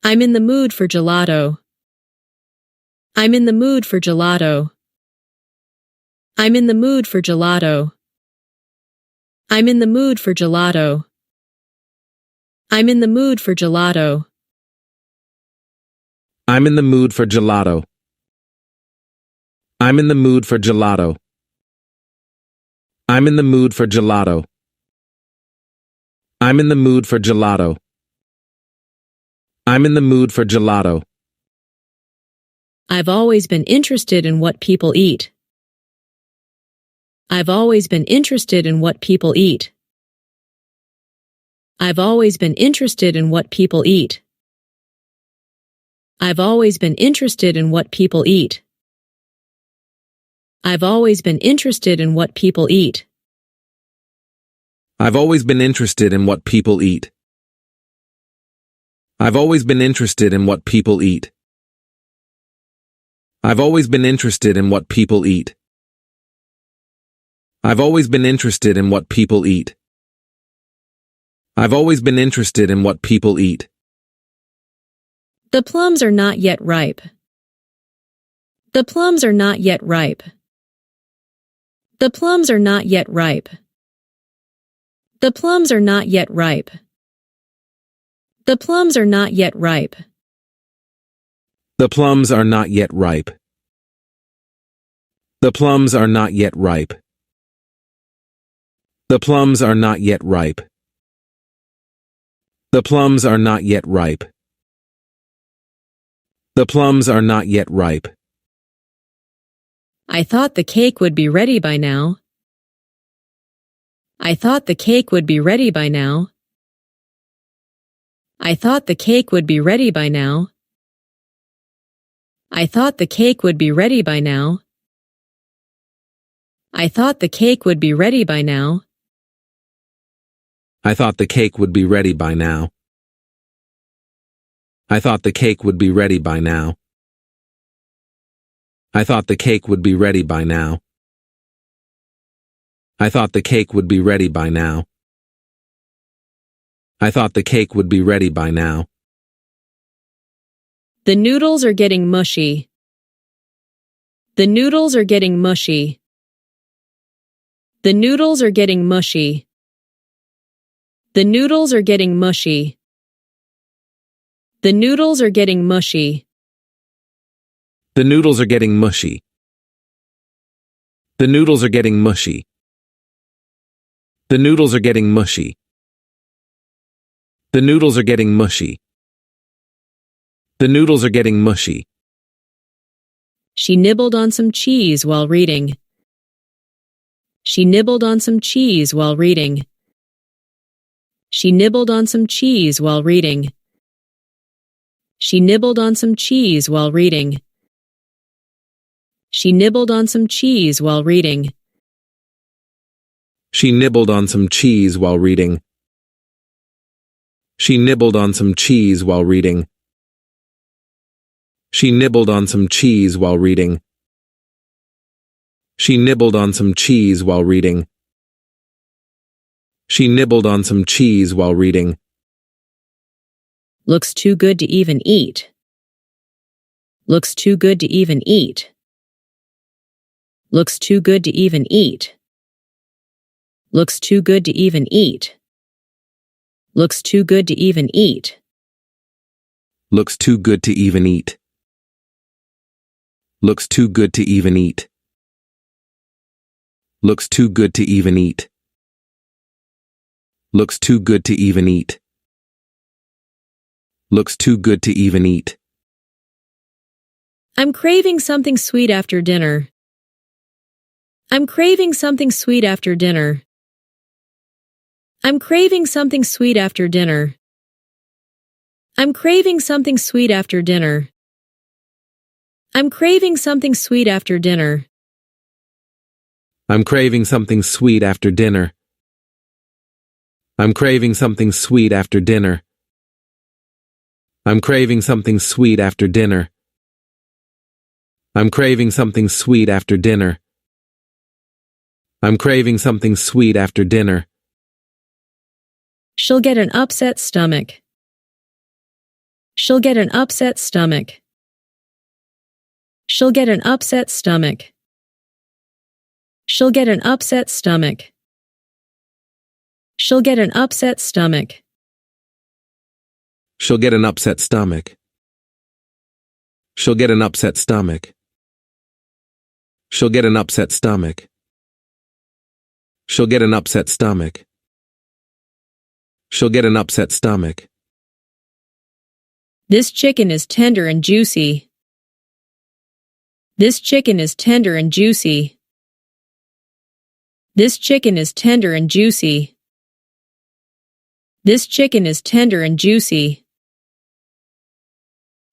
I'm in the mood for gelato. I'm in the mood for gelato. I'm in the mood for gelato. I'm in the mood for gelato. I'm in the mood for gelato. I'm in the mood for gelato. I'm in the mood for gelato. I'm in the mood for gelato. I'm in the mood for gelato. I'm in the mood for gelato. I've always been interested in what people eat. I've always been interested in what people eat. I've always been interested in what people eat. I've always been interested in what people eat. I've always been interested in what people eat. I've always been interested in what people eat. I've always been interested in what people eat. I've always been interested in what people eat. I've always been interested in what people eat. I've always been interested in what people eat. The plums are not yet ripe. The plums are not yet ripe. The plums are not yet ripe. The plums are not yet ripe. The plums are not yet ripe. The plums are not yet ripe. The plums are not yet ripe. The plums are not yet ripe. The plums are not yet ripe. The plums are not yet ripe. I thought the cake would be ready by now. I thought the cake would be ready by now. I thought the cake would be ready by now. I thought the cake would be ready by now. I thought the cake would be ready by now. I thought the cake would be ready by now. I thought the cake would be ready by now. I thought the cake would be ready by now. I thought the cake would be ready by now. I thought the cake would be ready by now. The noodles are getting mushy. The noodles are getting mushy. The noodles are getting mushy. The noodles are getting mushy. The noodles are getting mushy. The noodles are getting mushy. The noodles are getting mushy. The noodles are getting mushy. The noodles are getting mushy. The noodles are getting mushy. She nibbled on some cheese while reading. She nibbled on some cheese while reading. She nibbled on some cheese while reading. She nibbled on some cheese while reading. She nibbled on some cheese while reading. She nibbled on some cheese while reading. She nibbled on some cheese while reading. She nibbled on some cheese while reading. She nibbled on some cheese while reading. She nibbled on some cheese while reading. Looks too good to even eat. Looks too good to even eat. Looks too good to even eat. Looks too good to even eat. Looks too good to even eat. Looks too good to even eat. Looks too good to even eat. Looks too good to even eat. Looks too good to even eat. Looks too good to even eat. I'm craving something sweet after dinner. I'm craving something sweet after dinner. I'm craving something sweet after dinner. I'm craving something sweet after dinner. I'm craving something sweet after dinner. I'm craving something sweet after dinner. I'm craving something sweet after dinner. I'm craving something sweet after dinner. I'm craving something sweet after dinner. I'm craving something sweet after dinner. She'll get an upset stomach. She'll get an upset stomach. She'll get an upset stomach. She'll get an upset stomach. She'll get an upset stomach. She'll get an upset stomach. She'll get an upset stomach. She'll get an upset stomach. She'll get an upset stomach. She'll get an upset stomach. This chicken is tender and juicy. This chicken is tender and juicy. This chicken is tender and juicy. This chicken is tender and juicy.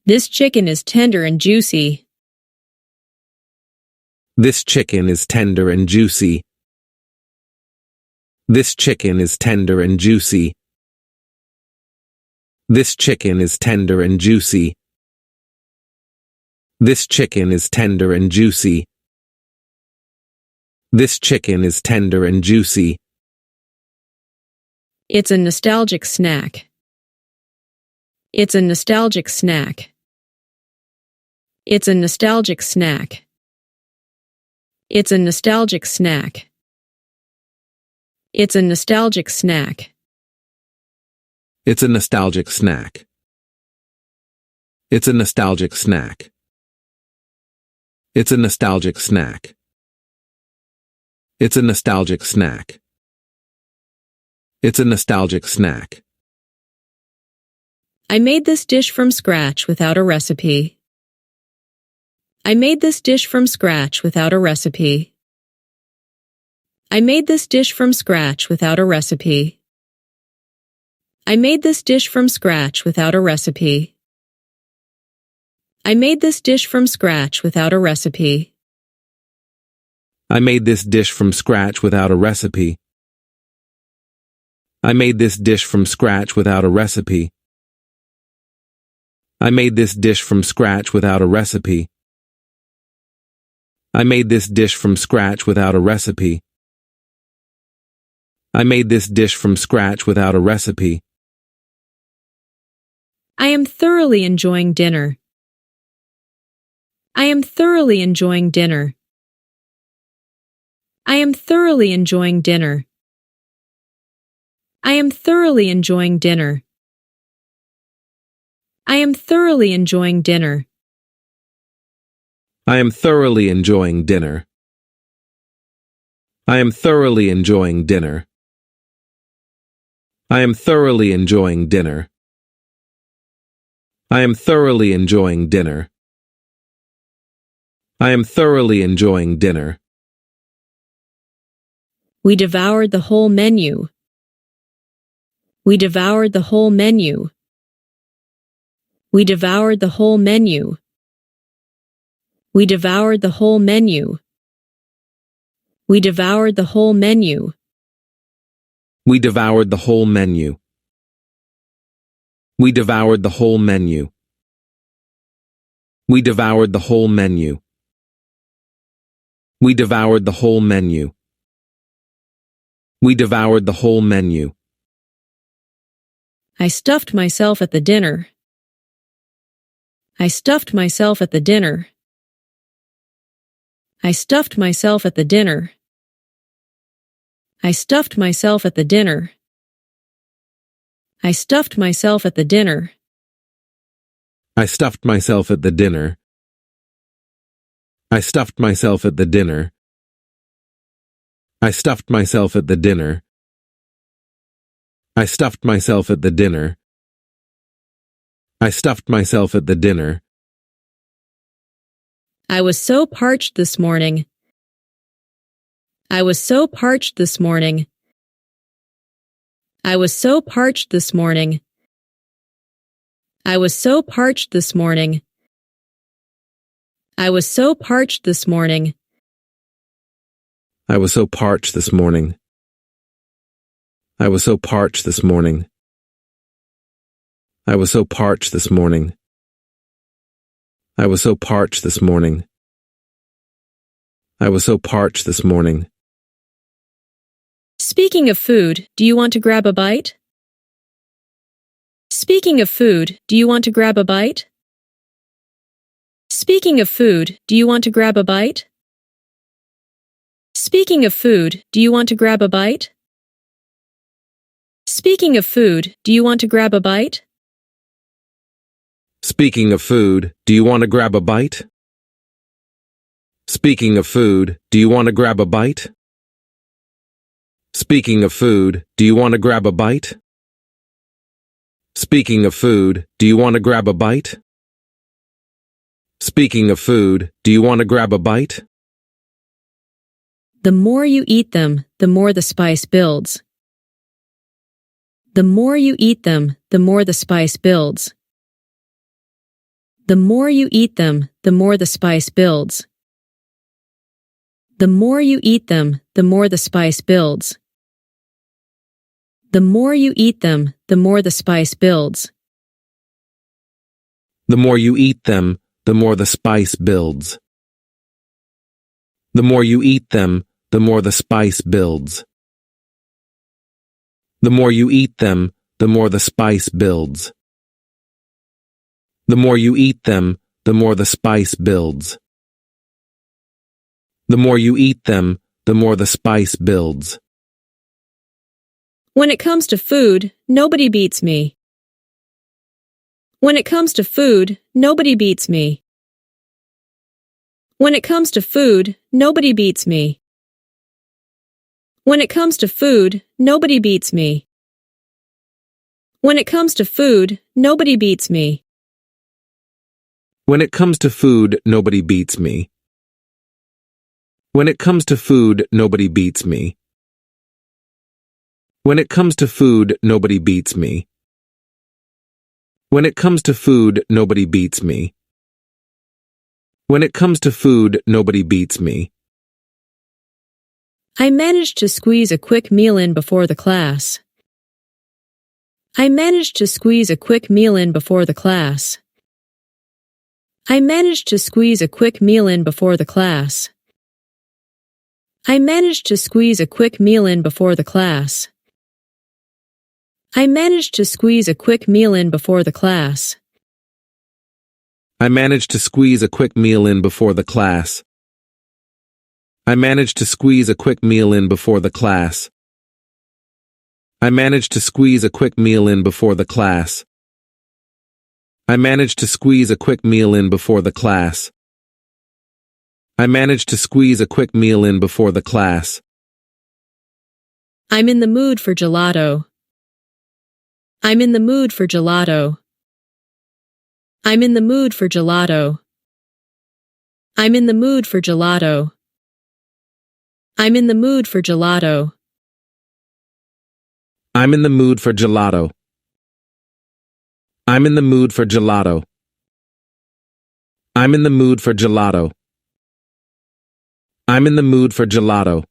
This chicken is tender and juicy. This chicken is tender and juicy. This chicken is tender and juicy. This chicken is tender and juicy. This chicken is tender and juicy. This chicken is tender and juicy. It's a nostalgic snack. It's a nostalgic snack. It's a nostalgic snack. It's a nostalgic snack. It's a nostalgic snack. It's a nostalgic snack. It's a nostalgic snack. It's a nostalgic snack. It's a nostalgic snack. It's a nostalgic snack. I made this dish from scratch without a recipe. I made this dish from scratch without a recipe. I made this dish from scratch without a recipe. I made this dish from scratch without a recipe. I made this dish from scratch without a recipe. I made this dish from scratch without a recipe. I made this dish from scratch without a recipe. I made this dish from scratch without a recipe. I made this dish from scratch without a recipe. I made this dish from scratch without a recipe. I am thoroughly enjoying dinner. I am thoroughly enjoying dinner. I am thoroughly enjoying dinner. I am thoroughly enjoying dinner. I am thoroughly enjoying dinner. I am thoroughly enjoying dinner. I am thoroughly enjoying dinner. I am thoroughly enjoying dinner. I am thoroughly enjoying dinner. I am thoroughly enjoying dinner. We devoured the whole menu. We devoured the whole menu. We devoured the whole menu. We devoured the whole menu. We devoured the whole menu. We devoured the whole menu. We devoured the whole menu. We devoured the whole menu. We devoured the whole menu. We devoured the whole menu. I stuffed myself at the dinner. I stuffed myself at the dinner. I stuffed myself at the dinner. I stuffed myself at the dinner. I stuffed myself at the dinner. I stuffed myself at the dinner. I stuffed myself at the dinner. I stuffed myself at the dinner. I stuffed myself at the dinner. I stuffed myself at the dinner. I was so parched this morning. I was so parched this morning. I was so parched this morning. I was so parched this morning. I was so parched this morning. I was so parched this morning. I was so parched this morning. I was so parched this morning. I was so parched this morning. I was so parched this morning. Speaking of food, do you want to grab a bite? Speaking of food, do you want to grab a bite? Speaking of food, do you want to grab a bite? Speaking of food, do you want to grab a bite? Speaking of food, do you want to grab a bite? Speaking of food, do you want to grab a bite? Speaking of food, do you want to grab a bite? Speaking of food, do you want to grab a bite? Speaking of food, do you want to grab a bite? Speaking of food, do you want to grab a bite? The more you eat them, the more the spice builds. The more you eat them, the more the spice builds. The more you eat them, the more the spice builds. The more you eat them, the more the spice builds. The more you eat them, the more the spice builds. The more you eat them, the more the spice builds. The more you eat them, the more the spice builds. The more you eat them, the more the spice builds. The more you eat them, the more the spice builds. The more you eat them, the more the spice builds. When it comes to food, nobody beats me. When it comes to food, nobody beats me. When it comes to food, nobody beats me. When it comes to food, nobody beats me. When it comes to food, nobody beats me. When it comes to food, nobody beats me. When it comes to food, nobody beats me. When it comes to food, nobody beats me. When it comes to food, nobody beats me. When it comes to food, nobody beats me. I managed to squeeze a quick meal in before the class. I managed to squeeze a quick meal in before the class. I managed to squeeze a quick meal in before the class. I managed to squeeze a quick meal in before the class. I managed to squeeze a quick meal in before the class. I managed to squeeze a quick meal in before the class. I managed to squeeze a quick meal in before the class. I managed to squeeze a quick meal in before the class. I managed to squeeze a quick meal in before the class. I managed to squeeze a quick meal in before the class. I'm in the mood for gelato. I'm in the mood for gelato. I'm in the mood for gelato. I'm in the mood for gelato. I'm in the mood for gelato. I'm in the mood for gelato. I'm in the mood for gelato. I'm in the mood for gelato. I'm in the mood for gelato.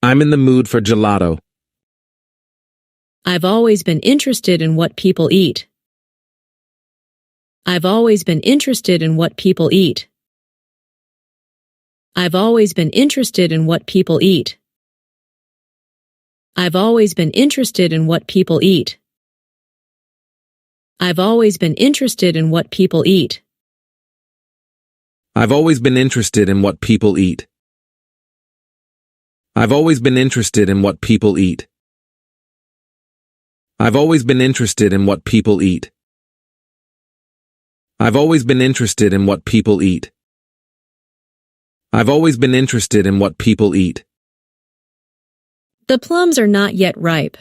I'm in the mood for gelato. I've always been interested in what people eat. I've always been interested in what people eat. I've always been interested in what people eat. I've always been interested in what people eat. I've always been interested in what people eat. I've always been interested in what people eat. I've always been interested in what people eat. I've always been interested in what people eat. I've always been interested in what people eat. I've always been interested in what people eat. The plums are not yet ripe.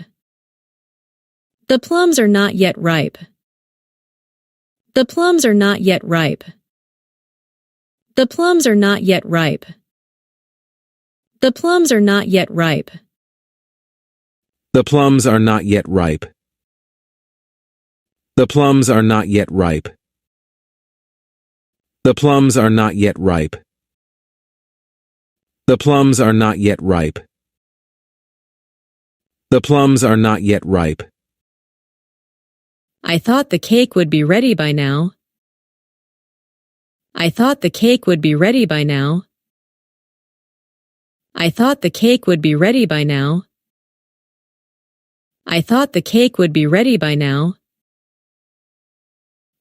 The plums are not yet ripe. The plums are not yet ripe. The plums are not yet ripe. The plums are not yet ripe. The plums are not yet ripe. The plums are not yet ripe. The plums are not yet ripe. The plums are not yet ripe. The plums are not yet ripe. I thought the cake would be ready by now. I thought the cake would be ready by now. I thought the cake would be ready by now. I thought the cake would be ready by now.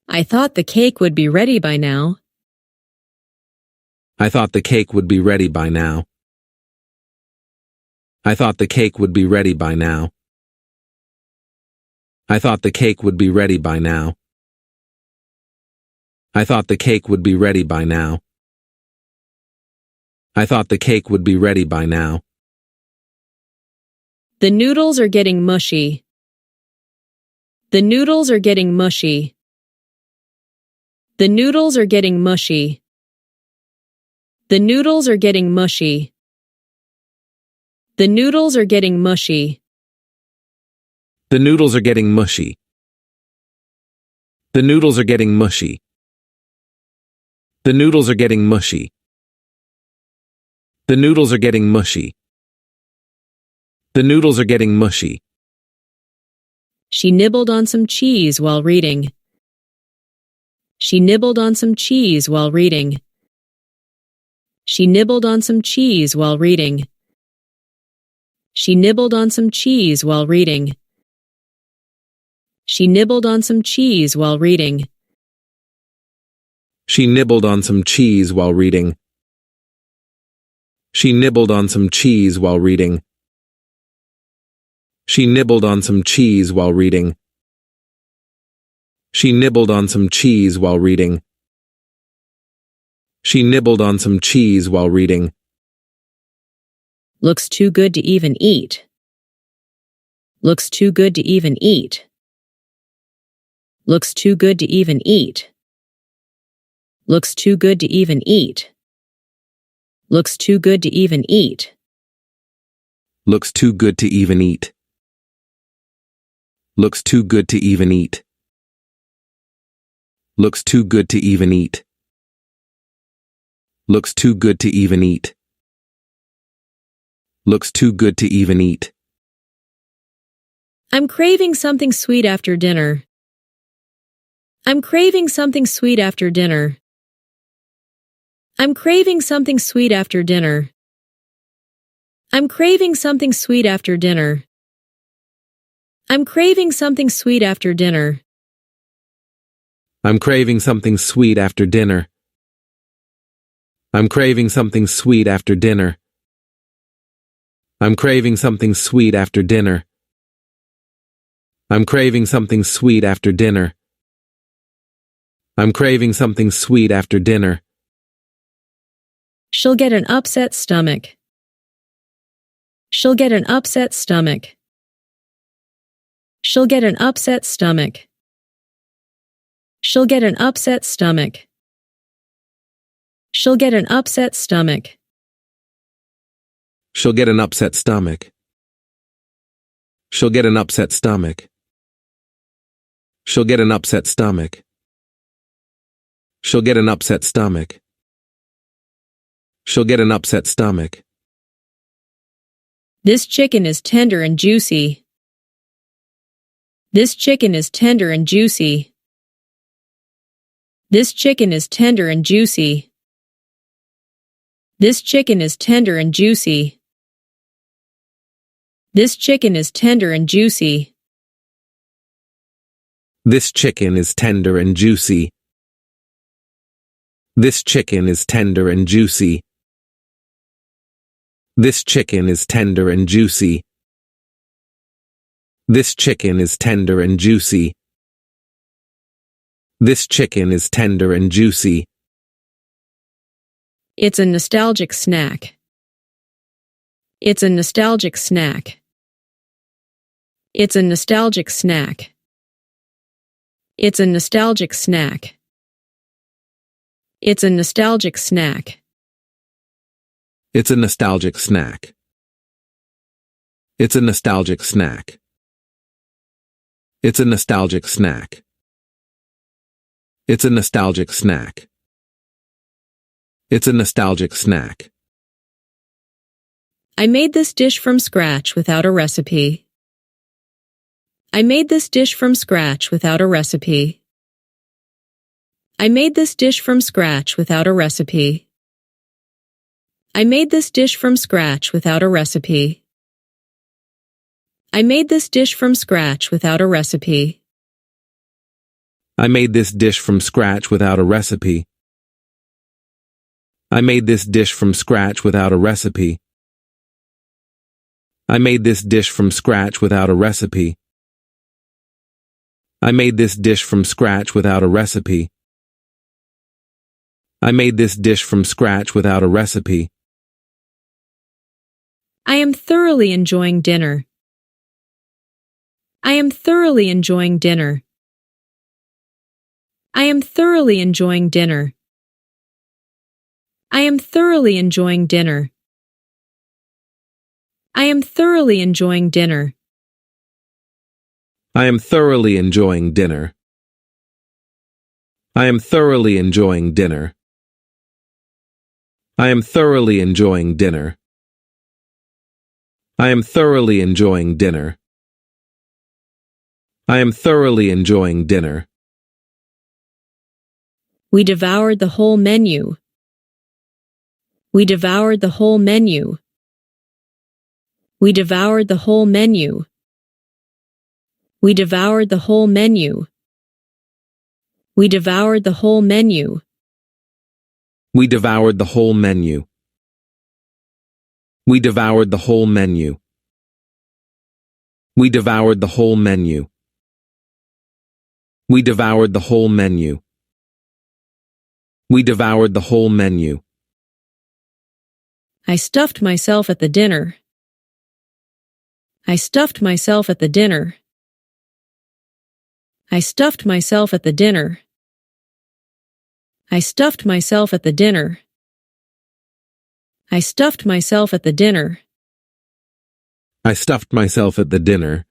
I thought the cake would be ready by now. I thought the cake would be ready by now. I thought the cake would be ready by now. I thought the cake would be ready by now. I thought the cake would be ready by now. I thought the cake would be ready by now. The noodles are getting mushy. The noodles are getting mushy. The noodles are getting mushy. The noodles are getting mushy. The noodles are getting mushy. The noodles are getting mushy. The noodles are getting mushy. The noodles are getting mushy. The noodles are getting mushy. The noodles are getting mushy. She nibbled on some cheese while reading. She nibbled on some cheese while reading. She nibbled on some cheese while reading. She nibbled on some cheese while reading. She nibbled on some cheese while reading. She nibbled on some cheese while reading. She nibbled on some cheese while reading. She nibbled on some cheese while reading. She nibbled on some cheese while reading. She nibbled on some cheese while reading. Looks too good to even eat. Looks too good to even eat. Looks too good to even eat. Looks too good to even eat. Looks too good to even eat. Looks too good to even eat. Looks too good to even eat. Looks too good to even eat. Looks too good to even eat. Looks too good to even eat. I'm craving something sweet after dinner. I'm craving something sweet after dinner. I'm craving something sweet after dinner. I'm craving something sweet after dinner. I'm craving something sweet after dinner. I'm craving something sweet after dinner. I'm craving something sweet after dinner. I'm craving something sweet after dinner. I'm craving something sweet after dinner. I'm craving something sweet after dinner. She'll get an upset stomach. She'll get an upset stomach. She'll get an upset stomach. She'll get an upset stomach. She'll get an upset stomach. She'll get an upset stomach. She'll get an upset stomach. She'll get an upset stomach. She'll get an upset stomach. She'll get an upset stomach. This chicken is tender and juicy. This chicken is tender and juicy. This chicken is tender and juicy. This chicken is tender and juicy. This chicken is tender and juicy. This chicken is tender and juicy. This chicken is tender and juicy. This chicken is tender and juicy. This chicken is tender and juicy. This chicken is tender and juicy. It's a nostalgic snack. It's a nostalgic snack. It's a nostalgic snack. It's a nostalgic snack. It's a nostalgic snack. It's a nostalgic snack. It's a nostalgic snack. It's a nostalgic snack. It's a nostalgic snack. It's a nostalgic snack. I made this dish from scratch without a recipe. I made this dish from scratch without a recipe. I made this dish from scratch without a recipe. I made this dish from scratch without a recipe. I made this dish from scratch without a recipe. I made this dish from scratch without a recipe. I made this dish from scratch without a recipe. I made this dish from scratch without a recipe. I made this dish from scratch without a recipe. I made this dish from scratch without a recipe. I am thoroughly enjoying dinner. I am thoroughly enjoying dinner. I am thoroughly enjoying dinner. I am thoroughly enjoying dinner. I am thoroughly enjoying dinner. I am thoroughly enjoying dinner. I am thoroughly enjoying dinner. I am thoroughly enjoying dinner. I am thoroughly enjoying dinner. I am thoroughly enjoying dinner. We devoured the whole menu. We devoured the whole menu. We devoured the whole menu. We devoured the whole menu. We devoured the whole menu. We devoured the whole menu. We devoured the whole menu. We devoured the whole menu. We devoured the whole menu. We devoured the whole menu. I stuffed myself at the dinner. I stuffed myself at the dinner. I stuffed myself at the dinner. I stuffed myself at the dinner. I stuffed myself at the dinner. I stuffed myself at the dinner.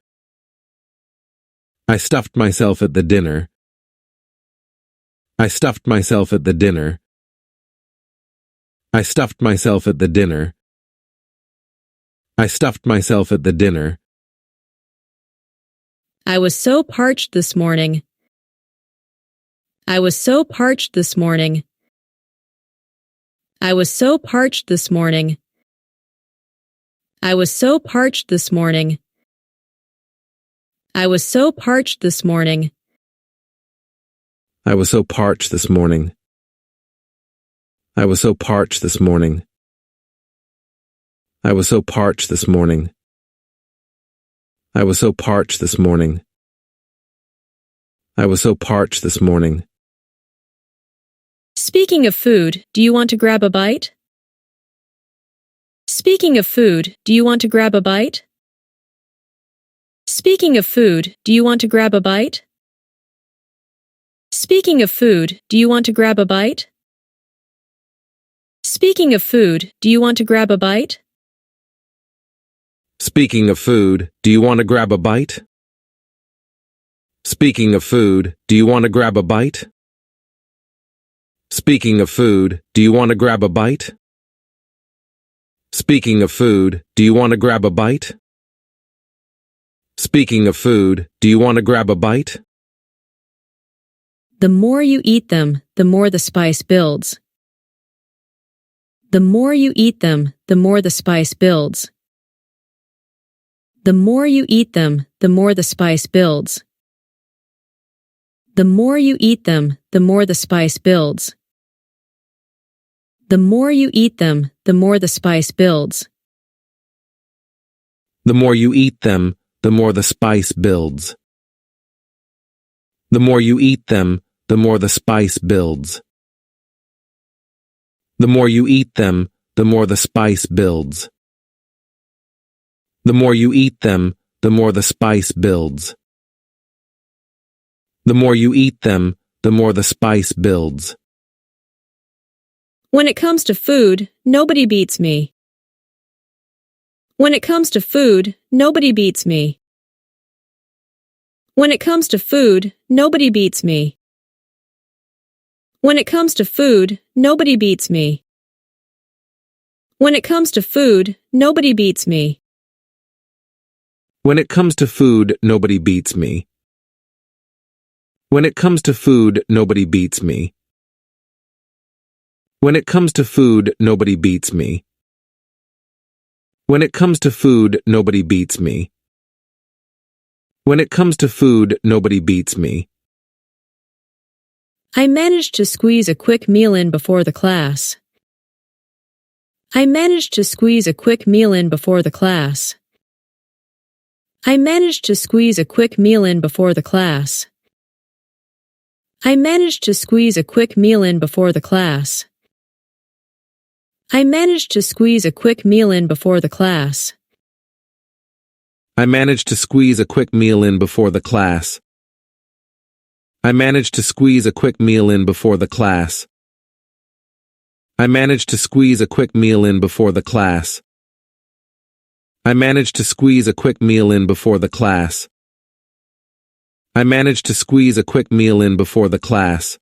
I stuffed myself at the dinner. I stuffed myself at the dinner. I stuffed myself at the dinner. I stuffed myself at the dinner. I was so parched this morning. I was so parched this morning. I was so parched this morning. I was so parched this morning. I was so parched this morning. I was so parched this morning. I was so parched this morning. I was so parched this morning. I was so parched this morning. I was so parched this morning. Speaking of food, do you want to grab a bite? Speaking of food, do you want to grab a bite? Speaking of food, do you want to grab a bite? Speaking of food, do you want to grab a bite? Speaking of food, do you want to grab a bite? Speaking of food, do you want to grab a bite? Speaking of food, do you want to grab a bite? Speaking of food, do you want to grab a bite? Speaking of food, do you want to grab a bite? Speaking of food, do you want to grab a bite? The more you eat them, the more the spice builds. The more you eat them, the more the spice builds. The more you eat them, the more the spice builds. The more you eat them, the more the spice builds. The more you eat them, the more the spice builds. The more you eat them, the more the spice builds. The more you eat them, the more the spice builds. The more you eat them, the more the spice builds. The more you eat them, the more the spice builds. The more you eat them, the more the spice builds. When it comes to food, nobody beats me. When it comes to food, nobody beats me. When it comes to food, nobody beats me. When it comes to food, nobody beats me. When it comes to food, nobody beats me. When it comes to food, nobody beats me. When it comes to food, nobody beats me. When it comes to food, nobody beats me. When it comes to food, nobody beats me. When it comes to food, nobody beats me. I managed to squeeze a quick meal in before the class. I managed to squeeze a quick meal in before the class. I managed to squeeze a quick meal in before the class. I managed to squeeze a quick meal in before the class. I managed to squeeze a quick meal in before the class. I managed to squeeze a quick meal in before the class. I managed to squeeze a quick meal in before the class. I managed to squeeze a quick meal in before the class. I managed to squeeze a quick meal in before the class. I managed to squeeze a quick meal in before the class.